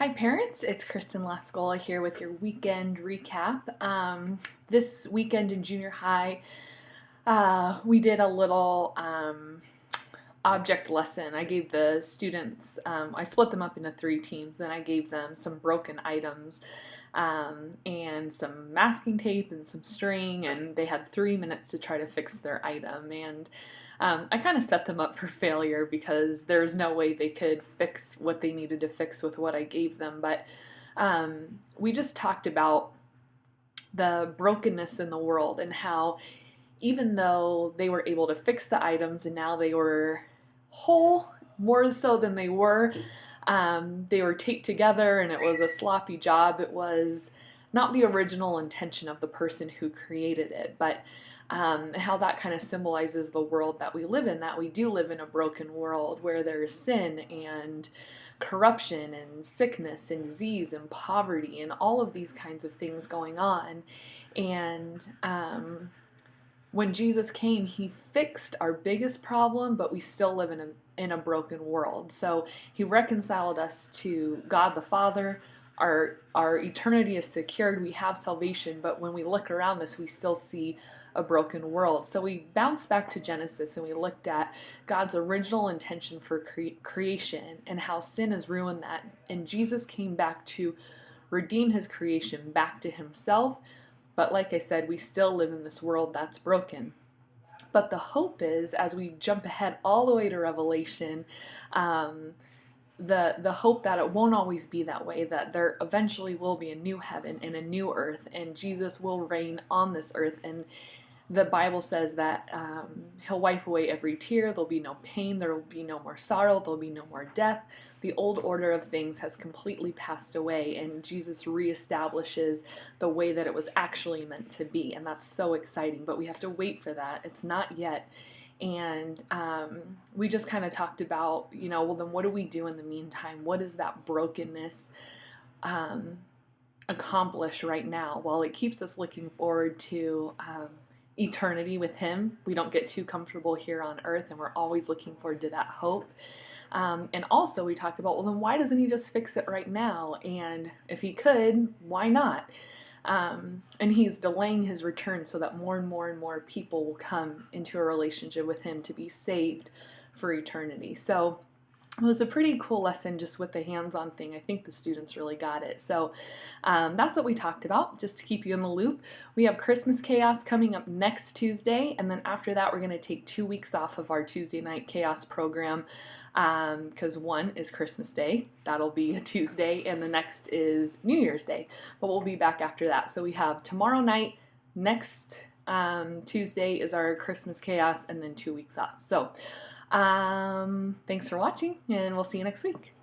Hi parents, it's Kristen Lascola here with your weekend recap. This weekend in junior high, we did a little object lesson. I gave the students, I split them up into three teams, then I gave them some broken items and some masking tape and some string, and they had 3 minutes to try to fix their item. And I kind of set them up for failure because there's no way they could fix what they needed to fix with what I gave them. But we just talked about the brokenness in the world and how even though they were able to fix the items and now they were whole, more so than they were taped together and it was a sloppy job. It was not the original intention of the person who created it, but how that kind of symbolizes the world that we live in, that we do live in a broken world where there's sin and corruption and sickness and disease and poverty and all of these kinds of things going on. And when Jesus came, he fixed our biggest problem, but we still live in a broken world. So he reconciled us to God the Father. Our eternity is secured. We have salvation, but when we look around us, we still see a broken world. So we bounced back to Genesis and we looked at God's original intention for creation and how sin has ruined that. And Jesus came back to redeem his creation back to himself. But like I said, we still live in this world that's broken. But the hope is, as we jump ahead all the way to Revelation, the hope that it won't always be that way, that there eventually will be a new heaven and a new earth, and Jesus will reign on this earth. And the Bible says that he'll wipe away every tear. There'll be no pain. There will be no more sorrow. There'll be no more death. The old order of things has completely passed away, and Jesus reestablishes the way that it was actually meant to be. And that's so exciting, but we have to wait for that. It's not yet. And we just kind of talked about, well, then what do we do in the meantime? What does that brokenness accomplish right now? Well, it keeps us looking forward to eternity with him. We don't get too comfortable here on earth, and we're always looking forward to that hope. And also we talked about, well, then why doesn't he just fix it right now? And if he could, why not? And he's delaying his return so that more and more and more people will come into a relationship with him to be saved for eternity. So it was a pretty cool lesson just with the hands-on thing. I think the students really got it. So that's what we talked about, just to keep you in the loop. We have Christmas Chaos coming up next Tuesday, and then after that we're going to take 2 weeks off of our Tuesday night Chaos program because one is Christmas Day. That'll be a Tuesday, and the next is New Year's Day. But we'll be back after that. So we have tomorrow night, next Tuesday is our Christmas Chaos, and then 2 weeks off. So thanks for watching, and we'll see you next week.